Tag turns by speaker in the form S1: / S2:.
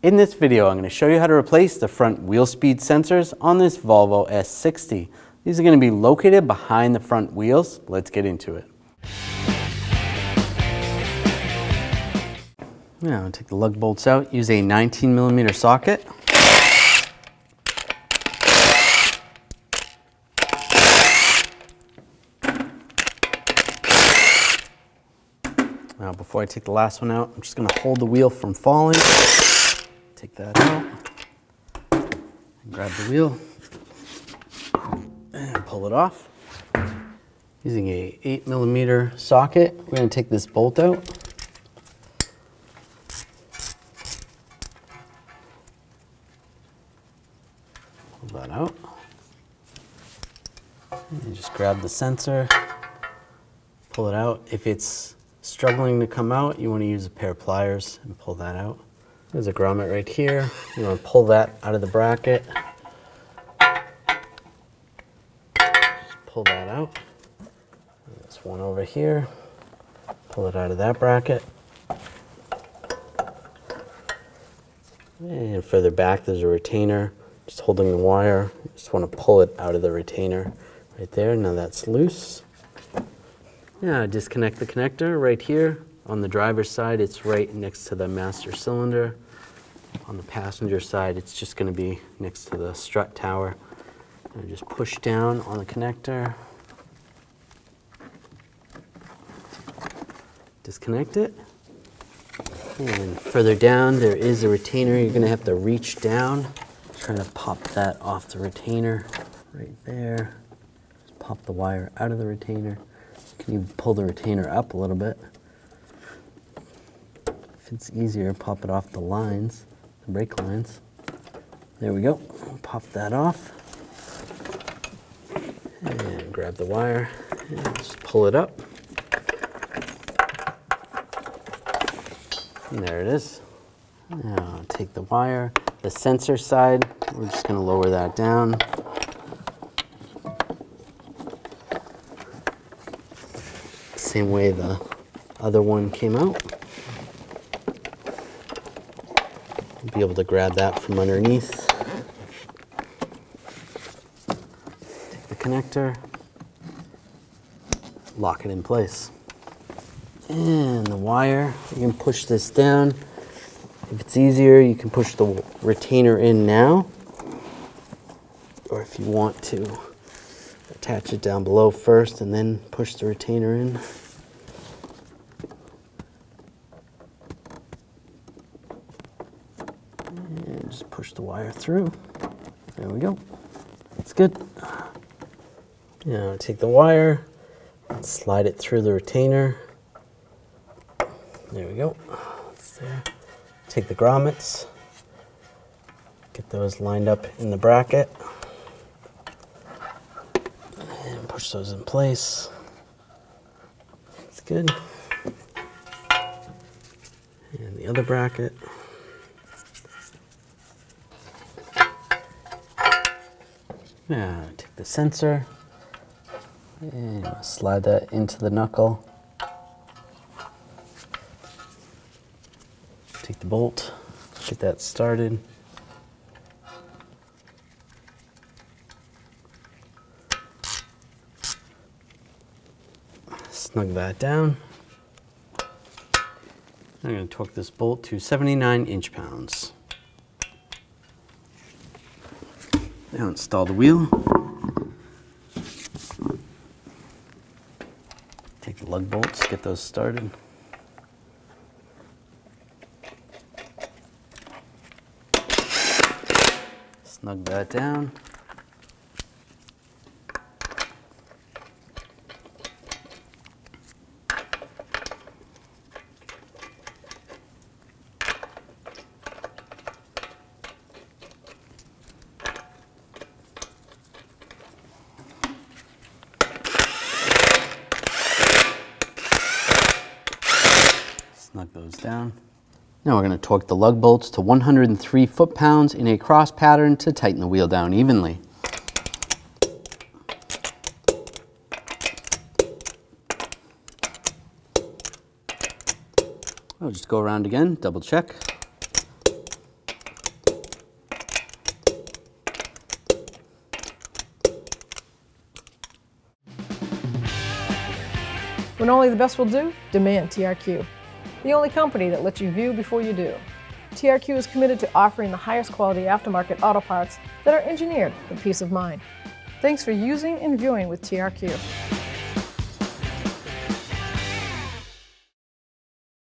S1: In this video, I'm going to show you how to replace the front wheel speed sensors on this Volvo S60. These are going to be located behind the front wheels. Let's get into it. Now, I'll take the lug bolts out, use a 19mm socket. Now, before I take the last one out, I'm just going to hold the wheel from falling. Take that out, and grab the wheel, and pull it off. Using a 8mm socket, we're going to take this bolt out. Pull that out. And just grab the sensor, pull it out. If it's struggling to come out, you want to use a pair of pliers and pull that out. There's a grommet right here. You want to pull that out of the bracket. Just pull that out. There's one over here. Pull it out of that bracket. And further back, there's a retainer. Just holding the wire. You just want to pull it out of the retainer right there. Now that's loose. Now disconnect the connector right here. On the driver's side, it's right next to the master cylinder. On the passenger side, it's just going to be next to the strut tower. And just push down on the connector. Disconnect it. And further down, there is a retainer. You're going to have to reach down. Try to pop that off the retainer right there. Just pop the wire out of the retainer. You can even pull the retainer up a little bit. If it's easier, pop it off the lines, the brake lines. There we go. Pop that off. And grab the wire and just pull it up. And there it is. Now take the wire. The sensor side, we're just going to lower that down. Same way the other one came out. You'll be able to grab that from underneath. Take the connector, lock it in place. And the wire, you can push this down. If it's easier, you can push the retainer in now. Or if you want to, attach it down below first and then push the retainer in. And just push the wire through. There we go. That's good. Now take the wire and slide it through the retainer. There we go. It's there. Take the grommets, get those lined up in the bracket, and push those in place. That's good. And the other bracket. Now take the sensor and slide that into the knuckle. Take the bolt, get that started. Snug that down. I'm going to torque this bolt to 79 inch-pounds. Now install the wheel. Take the lug bolts, get those started. Snug that down. Snug those down. Now we're going to torque the lug bolts to 103 foot-pounds in a cross pattern to tighten the wheel down evenly. I'll just go around again, double check.
S2: When only the best will do, demand TRQ. The only company that lets you view before you do. TRQ is committed to offering the highest quality aftermarket auto parts that are engineered for peace of mind. Thanks for using and viewing with TRQ.